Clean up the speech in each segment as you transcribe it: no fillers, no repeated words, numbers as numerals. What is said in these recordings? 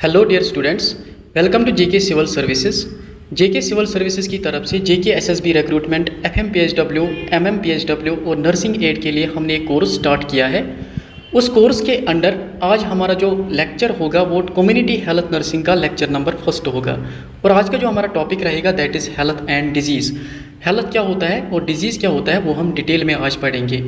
Hello dear students, welcome to JK civil services. JK civil services की तरफ से जेके SSB recruitment, एफएमपीएचडब्ल्यू, एमएमपीएचडब्ल्यू और nursing add के लिए हमने एक कोर्स स्टार्ट किया है। उस कोर्स के अंडर आज हमारा जो लेक्चर होगा वो कम्युनिटी हेल्थ नर्सिंग का लेक्चर नंबर 1 होगा। और आज का जो हमारा टॉपिक रहेगा that is health and disease. Health क्या होता है और डिजीज़ क्या होता है वो हम डिटेल में आज पढ़ेंगे।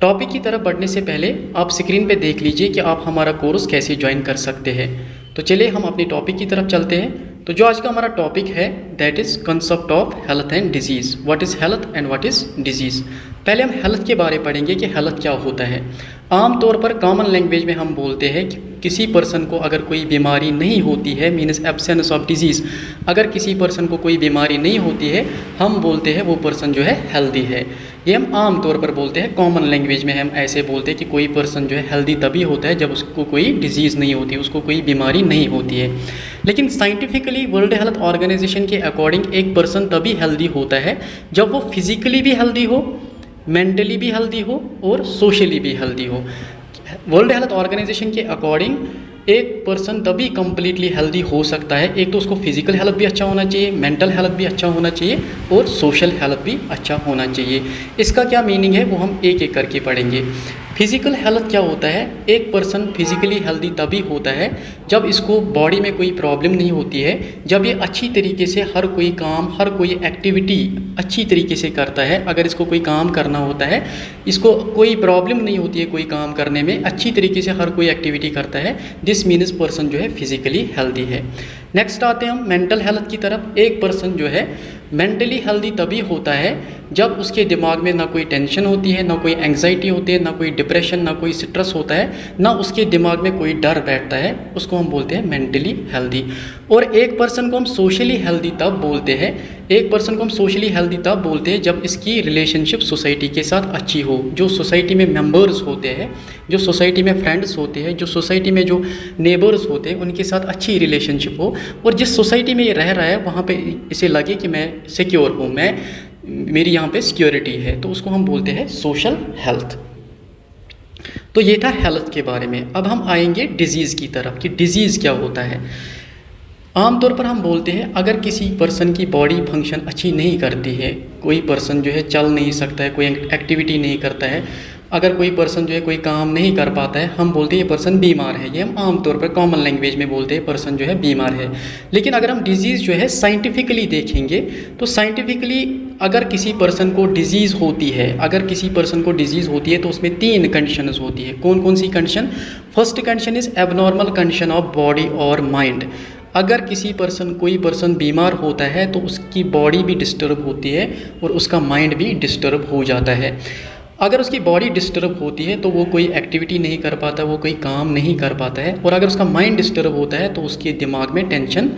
टॉपिक की तरफ बढ़ने से पहले आप स्क्रीन पे देख लीजिए कि आप हमारा कोर्स कैसे ज्वाइन कर सकते हैं। तो चलिए हम अपनी टॉपिक की तरफ चलते हैं। तो जो आज का हमारा टॉपिक है that is concept of health and disease. What is health and what is disease. पहले हम हेल्थ के बारे में पढ़ेंगे कि हेल्थ क्या होता है। आम तौर पर कॉमन लैंग्वेज में हम बोलते हैं कि किसी पर्सन को अगर कोई बीमारी नहीं होती है, मीन्स एब्सेंस ऑफ डिजीज़, अगर किसी पर्सन को कोई बीमारी नहीं होती है हम बोलते हैं वो पर्सन जो है हेल्दी है। ये हम आम तौर पर बोलते हैं, कॉमन लैंग्वेज में हम ऐसे बोलते हैं कि कोई पर्सन जो है हेल्दी तभी होता है जब उसको कोई डिजीज़ नहीं होती, उसको कोई बीमारी नहीं होती है। लेकिन साइंटिफिकली वर्ल्ड हेल्थ ऑर्गेनाइजेशन के अकॉर्डिंग एक पर्सन तभी हेल्दी होता है जब वो फिजिकली भी हेल्दी हो, मेंटली भी हेल्दी हो और सोशली भी हेल्दी हो। वर्ल्ड हेल्थ ऑर्गेनाइजेशन के अकॉर्डिंग एक पर्सन तभी कम्प्लीटली हेल्दी हो सकता है, एक तो उसको फिजिकल हेल्थ भी अच्छा होना चाहिए, मेंटल हेल्थ भी अच्छा होना चाहिए और सोशल हेल्थ भी अच्छा होना चाहिए। इसका क्या मीनिंग है वो हम एक एक करके पढ़ेंगे। फिजिकल हेल्थ क्या होता है, एक पर्सन फिजिकली हेल्दी तभी होता है जब इसको बॉडी में कोई प्रॉब्लम नहीं होती है, जब ये अच्छी तरीके से हर कोई काम, हर कोई एक्टिविटी अच्छी तरीके से करता है। अगर इसको कोई काम करना होता है, इसको कोई प्रॉब्लम नहीं होती है कोई काम करने में, अच्छी तरीके से हर कोई एक्टिविटी करता है, दिस मीन्स पर्सन जो है फिजिकली हेल्दी है। नेक्स्ट आते हैं हम मेंटल हेल्थ की तरफ। एक पर्सन जो है मेंटली हेल्दी तभी होता है जब उसके दिमाग में ना कोई टेंशन होती है, ना कोई एंग्जाइटी होती है, ना कोई डिप्रेशन, ना कोई स्ट्रेस होता है, ना उसके दिमाग में कोई डर बैठता है, उसको हम बोलते हैं मेंटली हेल्दी। और एक पर्सन को हम सोशली हेल्दी तब बोलते हैं, एक पर्सन को हम सोशली हेल्दी तब बोलते हैं जब इसकी रिलेशनशिप सोसाइटी के साथ अच्छी हो, जो सोसाइटी में मेंबर्स होते हैं, जो सोसाइटी में फ्रेंड्स होते हैं, जो सोसाइटी में जो नेबर्स होते हैं उनके साथ अच्छी रिलेशनशिप हो, और जिस सोसाइटी में ये रह रहा है वहाँ पे इसे लगे कि मैं सिक्योर हूँ, मेरी यहाँ पे सिक्योरिटी है, तो उसको हम बोलते हैं सोशल हेल्थ। तो ये था हेल्थ के बारे में। अब हम आएंगे डिजीज़ की तरफ कि डिजीज़ क्या होता है। आमतौर पर हम बोलते हैं अगर किसी पर्सन की बॉडी फंक्शन अच्छी नहीं करती है, कोई पर्सन जो है चल नहीं सकता है, कोई एक्टिविटी नहीं करता है, अगर कोई पर्सन जो है कोई काम नहीं कर पाता है, हम बोलते हैं ये पर्सन बीमार है। ये हम आमतौर पर कॉमन लैंग्वेज में बोलते हैं पर्सन जो है बीमार है। लेकिन अगर हम डिजीज़ जो है साइंटिफिकली देखेंगे तो साइंटिफिकली अगर किसी पर्सन को डिजीज़ होती है, अगर किसी पर्सन को डिजीज़ होती है तो उसमें 3 कंडीशंस होती है। कौन कौन सी condition? First condition is abnormal condition of body और माइंड। अगर किसी पर्सन, कोई पर्सन बीमार होता है तो उसकी बॉडी भी डिस्टर्ब होती है और उसका माइंड भी डिस्टर्ब हो जाता है। अगर उसकी बॉडी डिस्टर्ब होती है तो वो कोई एक्टिविटी नहीं कर पाता, वो कोई काम नहीं कर पाता है, और अगर उसका माइंड डिस्टर्ब होता है तो उसके दिमाग में टेंशन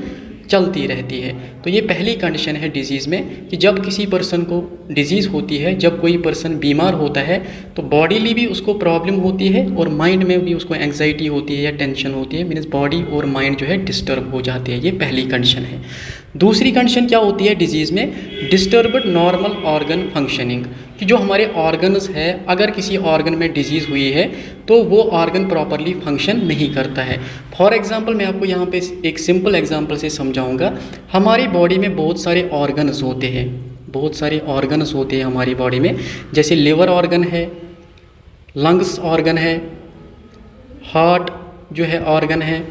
चलती रहती है। तो ये पहली कंडीशन है डिजीज़ में कि जब किसी पर्सन को डिजीज़ होती है, जब कोई पर्सन बीमार होता है तो बॉडीली भी उसको प्रॉब्लम होती है और माइंड में भी उसको एंग्जाइटी होती है या टेंशन होती है, मीन्स बॉडी और माइंड जो है डिस्टर्ब हो जाते हैं। ये पहली कंडीशन है। दूसरी कंडीशन क्या होती है डिजीज़ में? डिस्टर्ब्ड नॉर्मल ऑर्गन फंक्शनिंग, कि जो हमारे ऑर्गन्स है, अगर किसी ऑर्गन में डिजीज़ हुई है तो वो ऑर्गन प्रॉपरली फंक्शन नहीं करता है। फॉर एग्जांपल मैं आपको यहाँ पे एक सिंपल एग्जांपल से समझाऊंगा। हमारी बॉडी में बहुत सारे ऑर्गन्स होते हैं, बहुत सारे ऑर्गन्स होते हैं हमारी बॉडी में, जैसे लिवर ऑर्गन है, लंग्स ऑर्गन है, हार्ट जो है ऑर्गन है।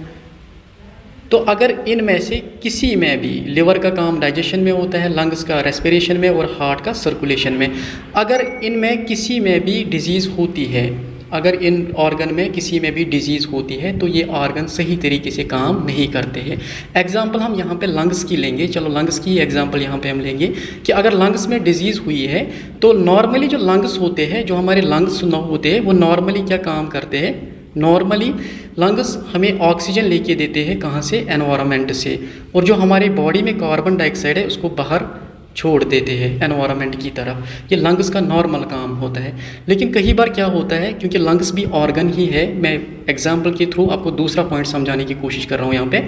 तो अगर इनमें से किसी में भी, लिवर का काम डाइजेशन में होता है, लंग्स का रेस्पिरेशन में और हार्ट का सर्कुलेशन में, अगर इनमें किसी में भी डिजीज़ होती है, अगर इन ऑर्गन में किसी में भी डिजीज़ होती है तो ये ऑर्गन सही तरीके से काम नहीं करते हैं। एग्जांपल हम यहाँ पे लंग्स की लेंगे। चलो लंग्स की एग्जांपल यहाँ पे हम लेंगे कि अगर लंग्स में डिजीज़ हुई है तो नॉर्मली जो लंग्स होते हैं, जो हमारे लंग्स होते हैं, वो नॉर्मली क्या काम करते हैं? नॉर्मली लंग्स हमें ऑक्सीजन लेके देते हैं, कहाँ से? एनवायरनमेंट से, और जो हमारे बॉडी में कार्बन डाइऑक्साइड है उसको बाहर छोड़ देते हैं एनवायरनमेंट की तरफ। ये लंग्स का नॉर्मल काम होता है। लेकिन कई बार क्या होता है, क्योंकि लंग्स भी ऑर्गन ही है, मैं एग्जाम्पल के थ्रू आपको दूसरा पॉइंट समझाने की कोशिश कर रहा हूँ यहाँ पे।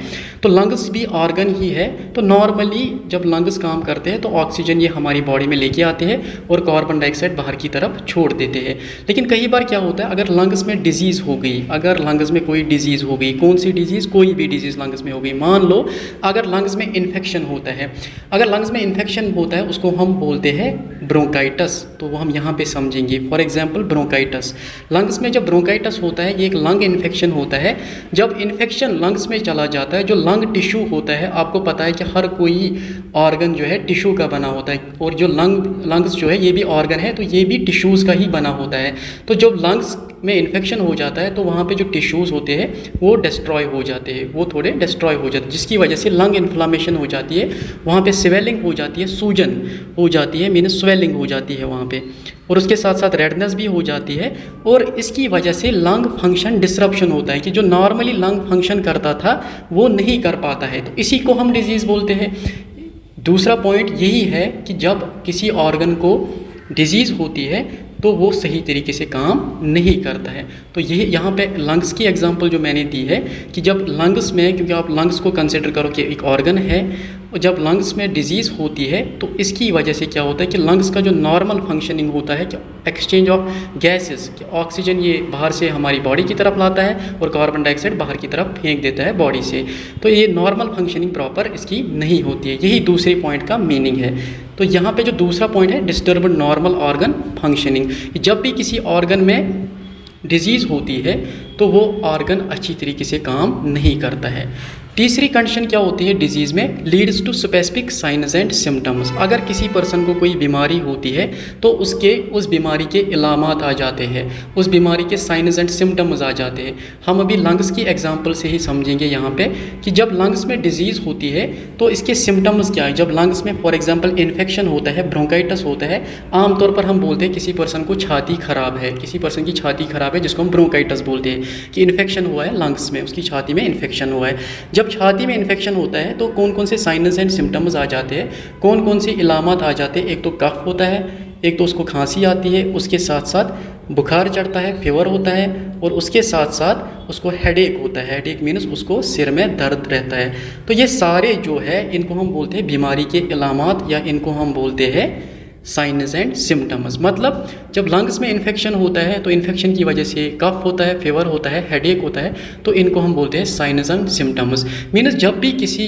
तो लंग्स भी ऑर्गन ही है। तो नॉर्मली जब लंग्स काम करते हैं तो ऑक्सीजन ये हमारी बॉडी में लेके आते हैं और कार्बन डाइऑक्साइड बाहर की तरफ छोड़ देते हैं। लेकिन कई बार क्या होता है, अगर लंग्स में डिजीज़ हो गई, अगर लंग्स में कोई डिजीज़ हो गई, कौन सी डिजीज़, कोई भी डिजीज़ लंग्स में हो गई, मान लो अगर लंग्स में इन्फेक्शन होता है, अगर लंग्स में इन्फेक्शन होता है उसको हम बोलते हैं ब्रोंकाइटिस। तो वो हम यहाँ पे समझेंगे। फॉर एग्जांपल ब्रोंकाइटिस, लंग्स में जब ब्रोंकाइटिस होता है ये एक लंग इन्फेक्शन होता है। जब इन्फेक्शन लंग्स में चला जाता है, जो लंग टिश्यू होता है, आपको पता है कि हर कोई ऑर्गन जो है टिश्यू का बना होता है, और जो लंग्स जो है ये भी ऑर्गन है तो ये भी टिश्यूज़ का ही बना होता है। तो जब लंग्स में इन्फेक्शन हो जाता है तो वहाँ पे जो टिश्यूज़ होते हैं वो डिस्ट्रॉय हो जाते हैं, वो थोड़े डिस्ट्रॉय हो जाते हैं, जिसकी वजह से लंग इन्फ्लामेशन हो जाती है, वहाँ पे स्वेलिंग हो जाती है, सूजन हो जाती है, मीन्स स्वेलिंग हो जाती है वहाँ पे, और उसके साथ साथ रेडनेस भी हो जाती है। और इसकी वजह से लंग फंक्शन डिसरप्शन होता है कि जो नॉर्मली लंग फंक्शन करता था वो नहीं कर पाता है, तो इसी को हम डिजीज़ बोलते हैं। दूसरा पॉइंट यही है कि जब किसी ऑर्गन को डिजीज़ होती है तो वो सही तरीके से काम नहीं करता है। तो ये यहाँ पे लंग्स की एग्जांपल जो मैंने दी है कि जब लंग्स में, क्योंकि आप लंग्स को कंसिडर करो कि एक ऑर्गन है, और जब लंग्स में डिजीज़ होती है तो इसकी वजह से क्या होता है कि लंग्स का जो नॉर्मल फंक्शनिंग होता है कि एक्सचेंज ऑफ गैसेस, कि ऑक्सीजन ये बाहर से हमारी बॉडी की तरफ लाता है और कार्बन डाइऑक्साइड बाहर की तरफ फेंक देता है बॉडी से, तो ये नॉर्मल फंक्शनिंग प्रॉपर इसकी नहीं होती है। यही दूसरे पॉइंट का मीनिंग है। तो यहाँ पे जो दूसरा पॉइंट है डिस्टर्ब्ड नॉर्मल ऑर्गन फंक्शनिंग, जब भी किसी ऑर्गन में डिजीज़ होती है तो वो ऑर्गन अच्छी तरीके से काम नहीं करता है। तीसरी कंडीशन क्या होती है डिजीज़ में, leads to specific signs and symptoms. अगर किसी पर्सन को कोई बीमारी होती है तो उसके उस बीमारी के इलामात आ जाते हैं, उस बीमारी के साइन्स एंड सिम्टम्स आ जाते हैं। हम अभी लंग्स की एग्जांपल से ही समझेंगे यहाँ पे कि जब लंग्स में डिजीज़ होती है तो इसके सिम्टम्स क्या है। जब लंग्स में फॉर एग्जाम्पल इन्फेक्शन होता है, ब्रोंकाइटिस होता है, आमतौर पर हम बोलते हैं किसी पर्सन को छाती खराब है, किसी पर्सन की छाती खराब है, जिसको हम ब्रोंकाइटिस बोलते हैं कि इन्फेक्शन हुआ है लंग्स में, उसकी छाती में इन्फेक्शन हुआ है। जब छाती में इन्फेक्शन होता है तो कौन कौन से साइनस एंड सिम्टम्स आ जाते हैं, कौन कौन सी इलामत आ जाते हैं। एक तो कफ होता है, एक तो उसको खांसी आती है, उसके साथ साथ बुखार चढ़ता है, फीवर होता है, और उसके साथ साथ उसको हेडेक होता है। हेडेक मीन्स उसको सिर में दर्द रहता है। तो ये सारे जो है इनको हम बोलते हैं बीमारी के इलामत, या इनको हम बोलते हैं साइनस एंड सिम्टम्स। मतलब जब लंग्स में इन्फेक्शन होता है तो इन्फेक्शन की वजह से कफ होता है, फीवर होता है, हेडेक होता है, तो इनको हम बोलते हैं साइनस एंड सिम्टम्स। मीन्स जब भी किसी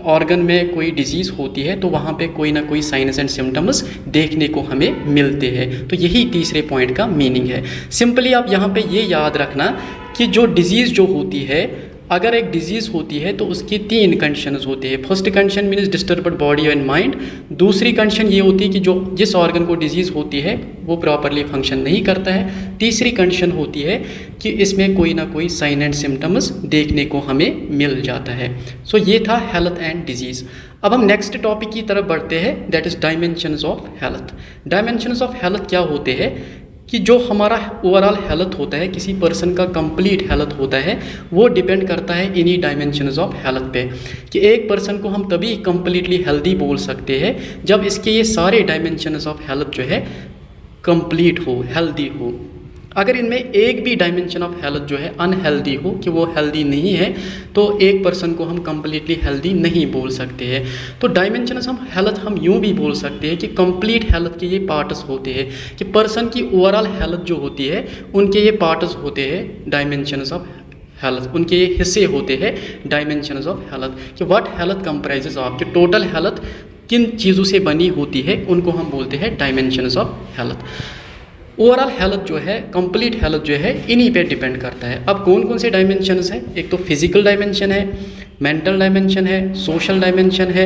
ऑर्गन में कोई डिजीज़ होती है तो वहाँ पे कोई ना कोई साइनस एंड सिम्टम्स देखने को हमें मिलते हैं। तो यही तीसरे पॉइंट का मीनिंग है। सिंपली आप यहाँ पे ये याद रखना कि जो डिजीज़ जो होती है, अगर एक डिजीज़ होती है तो उसकी 3 कंडीशंस होती है। First condition means disturbed body and mind. दूसरी कंडीशन ये होती है कि जो जिस ऑर्गन को डिजीज़ होती है वो प्रॉपरली फंक्शन नहीं करता है। तीसरी कंडीशन होती है कि इसमें कोई ना कोई साइन एंड सिम्टम्स देखने को हमें मिल जाता है। सो ये था हेल्थ एंड डिजीज़। अब हम नेक्स्ट टॉपिक की तरफ बढ़ते हैं, that is dimensions of health. Dimensions of health क्या होते हैं कि जो हमारा ओवरऑल हेल्थ होता है, किसी पर्सन का कंप्लीट हेल्थ होता है, वो डिपेंड करता है इन्हीं डायमेंशंस ऑफ हेल्थ पे। कि एक पर्सन को हम तभी कंप्लीटली हेल्दी बोल सकते हैं जब इसके ये सारे डायमेंशंस ऑफ हेल्थ जो है कंप्लीट हो, हेल्दी हो। अगर इनमें एक भी डायमेंशन ऑफ हेल्थ जो है अनहेल्दी हो, कि वो हेल्दी नहीं है, तो एक पर्सन को हम कंप्लीटली हेल्दी नहीं बोल सकते हैं। तो डायमेंशंस हम हेल्थ हम यूँ भी बोल सकते हैं कि कंप्लीट हेल्थ के ये पार्ट्स होते हैं, कि पर्सन की ओवरऑल हेल्थ जो होती है उनके ये पार्ट्स होते हैं डायमेंशंस ऑफ हेल्थ, उनके ये हिस्से होते हैं डायमेंशंस ऑफ हेल्थ। कि व्हाट हेल्थ कंप्राइजेज ऑफ, कि टोटल हेल्थ किन चीज़ों से बनी होती है, उनको हम बोलते हैं dimensions of health. Overall health जो है, कंप्लीट हेल्थ जो है, इन्हीं पे डिपेंड करता है। अब कौन कौन से डायमेंशंस हैं, एक तो फिजिकल डायमेंशन है, मेंटल डायमेंशन है, सोशल डायमेंशन है,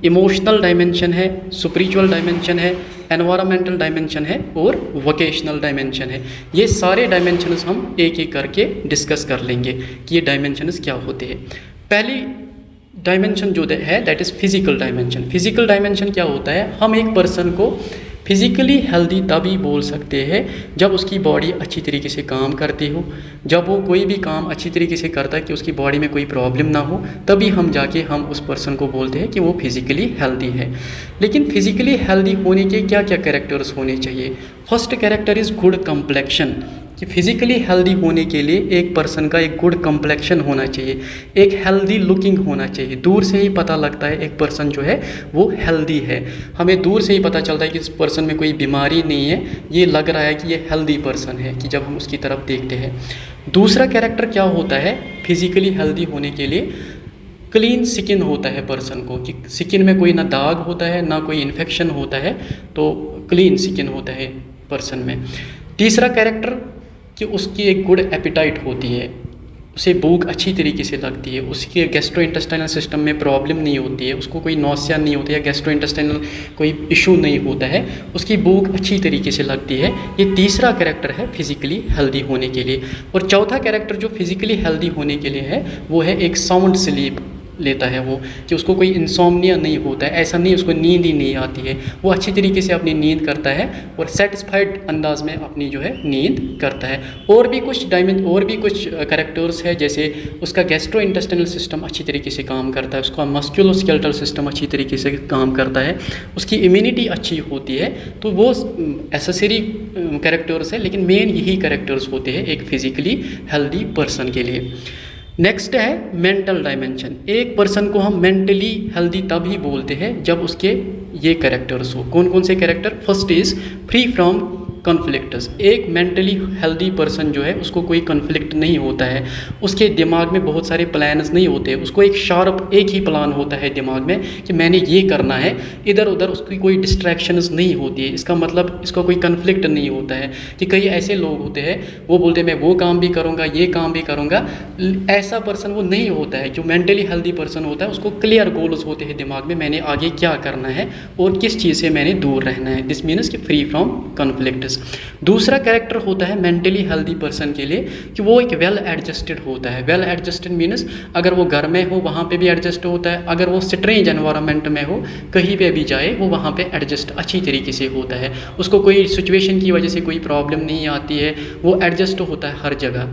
इमोशनल डायमेंशन है, स्पिरिचुअल डायमेंशन है, एनवायरमेंटल डायमेंशन है, और वोकेशनल डायमेंशन है। ये सारे डायमेंशंस हम एक एक करके डिस्कस कर लेंगे कि ये डायमेंशंस क्या होते हैं। पहली डायमेंशन जो है that is physical dimension. Physical dimension क्या होता है, हम एक पर्सन को फिज़िकली हेल्दी तभी बोल सकते हैं जब उसकी बॉडी अच्छी तरीके से काम करती हो, जब वो कोई भी काम अच्छी तरीके से करता है कि उसकी बॉडी में कोई प्रॉब्लम ना हो, तभी हम जाके हम उस पर्सन को बोलते हैं कि वो फिज़िकली हेल्दी है। लेकिन फिज़िकली हेल्दी होने के क्या क्या कैरेक्टर्स होने चाहिए। First character is good complexion, कि फिज़िकली हेल्दी होने के लिए एक पर्सन का एक गुड कम्प्लेक्शन होना चाहिए, एक हेल्दी लुकिंग होना चाहिए। दूर से ही पता लगता है एक पर्सन जो है वो हेल्दी है, हमें दूर से ही पता चलता है कि इस पर्सन में कोई बीमारी नहीं है, ये लग रहा है कि ये हेल्दी पर्सन है कि जब हम उसकी तरफ देखते हैं। दूसरा कैरेक्टर क्या होता है फिज़िकली हेल्दी होने के लिए, क्लीन स्किन होता है पर्सन को, कि स्किन में कोई ना दाग होता है ना कोई इन्फेक्शन होता है, तो क्लीन स्किन होता है पर्सन में। तीसरा कैरेक्टर कि उसकी एक गुड एपिटाइट होती है, उसे भूख अच्छी तरीके से लगती है, उसके गैस्ट्रोइंटेस्टाइनल सिस्टम में प्रॉब्लम नहीं होती है, उसको कोई नौसिया नहीं होती है, गैस्ट्रोइंटेस्टाइनल कोई इशू नहीं होता है, उसकी भूख अच्छी तरीके से लगती है। ये तीसरा कैरेक्टर है फिज़िकली हेल्दी होने के लिए। और चौथा कैरेक्टर जो फिज़िकली हेल्दी होने के लिए है वो है एक साउंड स्लीप लेता है वो, कि उसको कोई इंसोम्निया नहीं होता है, ऐसा नहीं उसको नींद ही नहीं आती है, वो अच्छी तरीके से अपनी नींद करता है और सेटिस्फाइड अंदाज में अपनी जो है नींद करता है। और भी कुछ कैरेक्टर्स है, जैसे उसका गैस्ट्रो इंटेस्टाइनल सिस्टम अच्छी तरीके से काम करता है, उसका मस्कुलोस्केलेटल सिस्टम अच्छी तरीके से काम करता है, उसकी इम्यूनिटी अच्छी होती है। तो वो एसेसरी कैरेक्टर्स है, लेकिन मेन यही कैरेक्टर्स होते हैं एक फिज़िकली हेल्दी पर्सन के लिए। नेक्स्ट है मेंटल डायमेंशन। एक पर्सन को हम मेंटली हेल्दी तब ही बोलते हैं जब उसके ये कैरेक्टर्स हो। कौन कौन से character? First is free from conflicts. एक मेंटली हेल्दी पर्सन जो है उसको कोई कॉन्फ्लिक्ट नहीं होता है, उसके दिमाग में बहुत सारे प्लान्स नहीं होते, उसको एक शार्प एक ही प्लान होता है दिमाग में कि मैंने ये करना है, इधर उधर उसकी कोई डिस्ट्रैक्शंस नहीं होती है। इसका मतलब इसका कोई कॉन्फ्लिक्ट नहीं होता है। कि कई ऐसे लोग होते हैं वो बोलते हैं मैं वो काम भी करूँगा ये काम भी करूँगा, ऐसा पर्सन वो नहीं होता है। जो मेंटली हेल्दी पर्सन होता है उसको क्लियर गोल्स होते हैं दिमाग में, मैंने आगे क्या करना है और किस चीज़ से मैंने दूर रहना है। दिस मीन्स कि फ्री फ्रॉम कॉन्फ्लिक्ट। दूसरा कैरेक्टर होता है मेंटली हेल्दी पर्सन के लिए कि वो एक वेल एडजस्टेड होता है। वेल एडजस्टेड मीन्स अगर वो घर में हो वहाँ पे भी एडजस्ट होता है, अगर वो स्ट्रेंज एनवायरनमेंट में हो कहीं पे भी जाए वो वहाँ पे एडजस्ट अच्छी तरीके से होता है, उसको कोई सिचुएशन की वजह से कोई प्रॉब्लम नहीं आती है, वो एडजस्ट होता है हर जगह।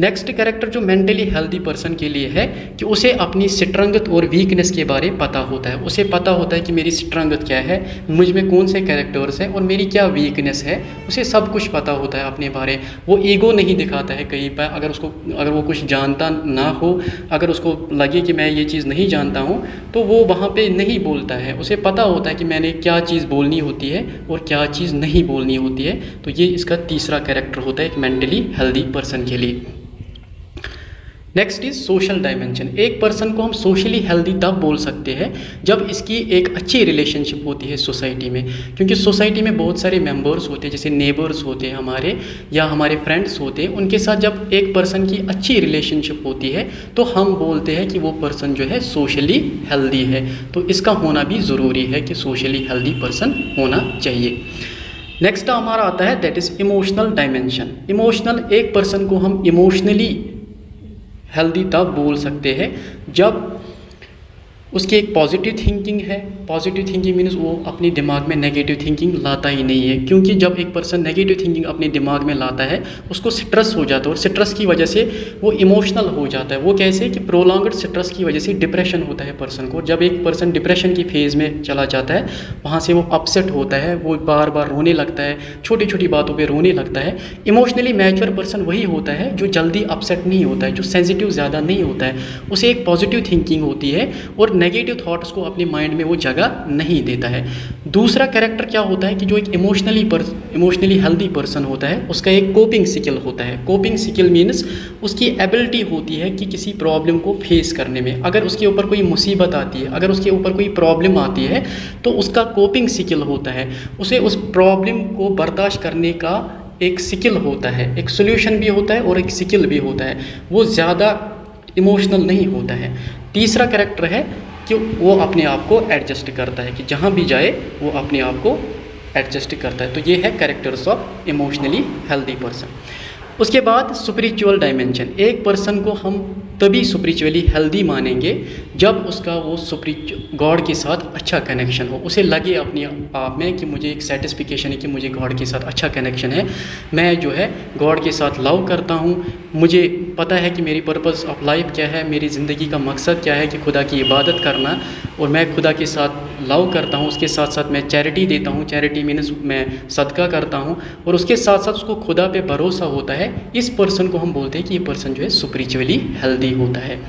नेक्स्ट कैरेक्टर जो मेंटली हेल्दी पर्सन के लिए है कि उसे अपनी स्ट्रेंथ और वीकनेस के बारे में पता होता है। उसे पता होता है कि मेरी स्ट्रेंथ क्या है, मुझ में कौन से कैरेक्टर्स हैं और मेरी क्या वीकनेस है, उसे सब कुछ पता होता है अपने बारे। वो ईगो नहीं दिखाता है कहीं पर, अगर वो कुछ जानता ना हो, अगर उसको लगे कि मैं ये चीज़ नहीं जानता हूँ तो वो वहाँ पर नहीं बोलता है। उसे पता होता है कि मैंने क्या चीज़ बोलनी होती है और क्या चीज़ नहीं बोलनी होती है। तो ये इसका तीसरा कैरेक्टर होता है एक मेंटली हेल्दी पर्सन के लिए। Next is social dimension. एक पर्सन को हम सोशली हेल्दी तब बोल सकते हैं जब इसकी एक अच्छी रिलेशनशिप होती है सोसाइटी में, क्योंकि सोसाइटी में बहुत सारे मेंबर्स होते हैं, जैसे नेबर्स होते हैं हमारे या हमारे फ्रेंड्स होते हैं, उनके साथ जब एक पर्सन की अच्छी रिलेशनशिप होती है तो हम बोलते हैं कि वो पर्सन जो है सोशली हेल्दी है। तो इसका होना भी ज़रूरी है कि सोशली हेल्दी पर्सन होना चाहिए। नेक्स्ट हमारा आता है that is emotional dimension. Emotional, एक पर्सन को हम इमोशनली हेल्दी तब बोल सकते हैं जब उसकी एक पॉजिटिव थिंकिंग है। पॉजिटिव थिंकिंग मीन्स वो अपने दिमाग में नेगेटिव थिंकिंग लाता ही नहीं है, क्योंकि जब एक पर्सन नेगेटिव थिंकिंग अपने दिमाग में लाता है उसको स्ट्रेस हो जाता है और स्ट्रेस की वजह से वो इमोशनल हो जाता है। वो कैसे कि प्रोलॉन्ग्ड स्ट्रेस की वजह से डिप्रेशन होता है पर्सन को। जब एक पर्सन डिप्रेशन की फेज़ में चला जाता है वहाँ से वो अपसेट होता है, वो बार बार रोने लगता है, छोटी छोटी बातों पर रोने लगता है। इमोशनली मैच्योर पर्सन वही होता है जो जल्दी अपसेट नहीं होता है, जो सेंसिटिव ज़्यादा नहीं होता है, उसे एक पॉजिटिव थिंकिंग होती है और नेगेटिव थॉट्स को अपने माइंड में वो जगह नहीं देता है। दूसरा कैरेक्टर क्या होता है कि जो एक इमोशनली हेल्दी पर्सन होता है उसका एक कोपिंग स्किल होता है। कोपिंग स्किल मीन्स उसकी एबिलिटी होती है कि किसी प्रॉब्लम को फेस करने में, अगर उसके ऊपर कोई मुसीबत आती है, अगर उसके ऊपर कोई प्रॉब्लम आती है तो उसका कोपिंग स्किल होता है, उसे उस प्रॉब्लम को बर्दाश्त करने का एक स्किल होता है, एक सोल्यूशन भी होता है और एक स्किल भी होता है। वो ज़्यादा इमोशनल नहीं होता है। तीसरा कैरेक्टर है कि वो अपने आप को एडजस्ट करता है, कि जहाँ भी जाए वो अपने आप को एडजस्ट करता है। तो ये है characters of emotionally healthy person. उसके बाद स्पिरिचुअल डायमेंशन। एक पर्सन को हम तभी स्पिरिचुअली हेल्दी मानेंगे जब उसका वो गॉड के साथ अच्छा कनेक्शन हो, उसे लगे अपने आप में कि मुझे एक सेटिस्फिकेशन है कि मुझे गॉड के साथ अच्छा कनेक्शन है, मैं जो है गॉड के साथ लव करता हूँ, मुझे पता है कि मेरी पर्पस ऑफ लाइफ क्या है, मेरी ज़िंदगी का मकसद क्या है कि खुदा की इबादत करना, और मैं खुदा के साथ लव करता हूँ, उसके साथ साथ मैं चैरिटी देता हूँ, चैरिटी मीन्स मैं सदका करता हूँ, और उसके साथ साथ उसको खुदा पे भरोसा होता है, इस पर्सन को हम बोलते हैं कि ये पर्सन जो है स्पिरिचुअली हेल्दी होता है।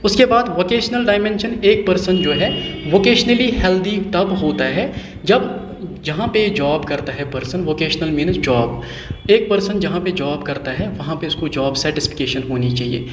उसके बाद वोकेशनल डायमेंशन, एक पर्सन जो है वोकेशनली हेल्दी तब होता है जब जहाँ पे जॉब करता है पर्सन, वोकेशनल मीन्स जॉब, एक पर्सन जहाँ पे जॉब करता है वहाँ पे उसको जॉब सेटिस्फिकेशन होनी चाहिए।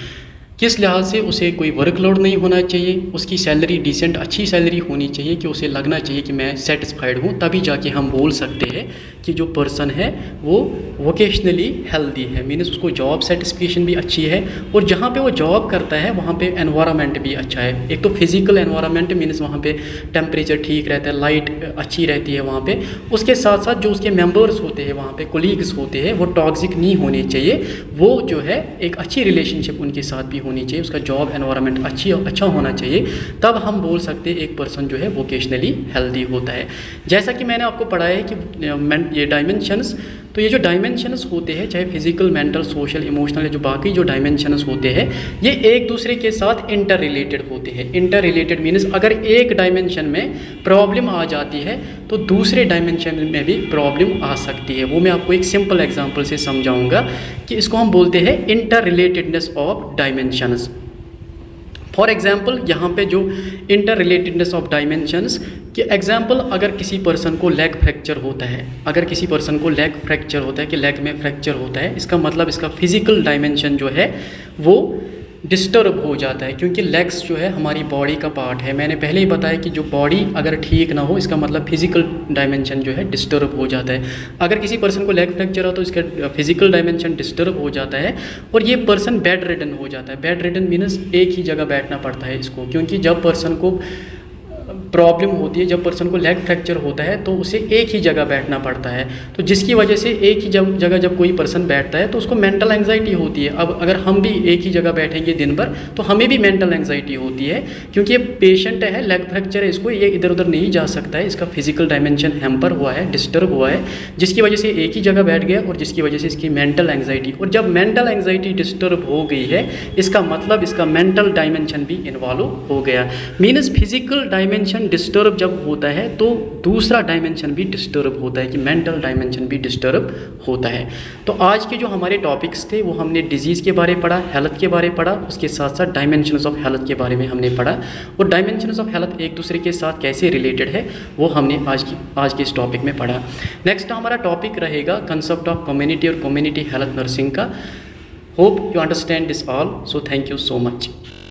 किस लिहाज से? उसे कोई वर्कलोड नहीं होना चाहिए, उसकी सैलरी डिसेंट अच्छी सैलरी होनी चाहिए कि उसे लगना चाहिए कि मैं सेटिस्फाइड हूँ, तभी जाके हम बोल सकते हैं कि जो पर्सन है वो वोकेशनली हेल्दी है, मीन्स उसको जॉब सेटिस्फिकेशन भी अच्छी है, और जहाँ पे वो जॉब करता है वहाँ पे एनवायरनमेंट भी अच्छा है। एक तो फिज़िकल एनवायरनमेंट मीन्स वहाँ पे टेम्परेचर ठीक रहता है, लाइट अच्छी रहती है वहाँ पे, उसके साथ साथ जो उसके मेंबर्स होते हैं वहाँ पे, कोलीग्स होते हैं, वो टॉक्सिक नहीं होने चाहिए, वो जो है एक अच्छी रिलेशनशिप उनके साथ भी होनी चाहिए, उसका जॉब एनवायरनमेंट अच्छा होना चाहिए, तब हम बोल सकते हैं एक पर्सन जो है वोकेशनली हेल्दी होता है। जैसा कि मैंने आपको पढ़ाया है कि ये डायमेंशंस, तो ये जो डायमेंशंस होते हैं, चाहे फिजिकल, मेंटल, सोशल, इमोशनल, जो बाकी जो डायमेंशंस होते हैं, ये एक दूसरे के साथ इंटर रिलेटेड होते हैं। इंटर रिलेटेड मीन्स अगर एक डायमेंशन में प्रॉब्लम आ जाती है तो दूसरे डायमेंशन में भी प्रॉब्लम आ सकती है। वो मैं आपको एक सिंपल एग्जांपल से समझाऊंगा कि इसको हम बोलते हैं inter relatedness of dimensions. For example यहाँ पे जो इंटर रिलेटेडनेस ऑफ डायमेंशंस कि एग्जाम्पल, अगर किसी पर्सन को लेग फ्रैक्चर होता है, अगर किसी पर्सन को लेग फ्रैक्चर होता है कि लेग में फ्रैक्चर होता है, इसका मतलब इसका फिजिकल डायमेंशन जो है वो डिस्टर्ब हो जाता है, क्योंकि लेग्स जो है हमारी बॉडी का पार्ट है। मैंने पहले ही बताया कि जो बॉडी अगर ठीक ना हो, इसका मतलब फिजिकल डायमेंशन जो है डिस्टर्ब हो जाता है। अगर किसी पर्सन को लेग फ्रैक्चर हो तो इसका फिजिकल डायमेंशन डिस्टर्ब हो जाता है, और ये पर्सन बेड रिडन हो जाता है। बेड रिडन मीन्स एक ही जगह बैठना पड़ता है इसको, क्योंकि जब पर्सन को प्रॉब्लम होती है, जब पर्सन को लेग फ्रैक्चर होता है तो उसे एक ही जगह बैठना पड़ता है, तो जिसकी वजह से एक ही जगह जब कोई पर्सन बैठता है तो उसको मेंटल एंग्जाइटी होती है। अब अगर हम भी एक ही जगह बैठेंगे दिन भर तो हमें भी मेंटल एंग्जाइटी होती है, क्योंकि ये पेशेंट है, लेग फ्रैक्चर है, इसको ये इधर उधर नहीं जा सकता है, इसका फिजिकल डायमेंशन हैम्पर हुआ है, डिस्टर्ब हुआ है, जिसकी वजह से एक ही जगह बैठ गया, और जिसकी वजह से इसकी मेंटल एंग्जाइटी, और जब मेंटल एंग्जाइटी डिस्टर्ब हो गई है इसका मतलब इसका मेंटल डायमेंशन भी इन्वॉल्व हो गया। मीन्स फिजिकल डायमेंशन डिस्टर्ब जब होता है तो दूसरा डायमेंशन भी डिस्टर्ब होता है, कि मेंटल डायमेंशन भी डिस्टर्ब होता है। तो आज के जो हमारे टॉपिक्स थे वो हमने डिजीज़ के बारे पढ़ा, हेल्थ के बारे पढ़ा, उसके साथ साथ डायमेंशंस ऑफ हेल्थ के बारे में हमने पढ़ा, और डायमेंशंस ऑफ हेल्थ एक दूसरे के साथ कैसे रिलेटेड है वो हमने आज के इस टॉपिक में पढ़ा। नेक्स्ट हमारा टॉपिक रहेगा कंसेप्ट ऑफ कम्युनिटी और कम्युनिटी हेल्थ नर्सिंग का। Hope you understand this all, so thank you so much.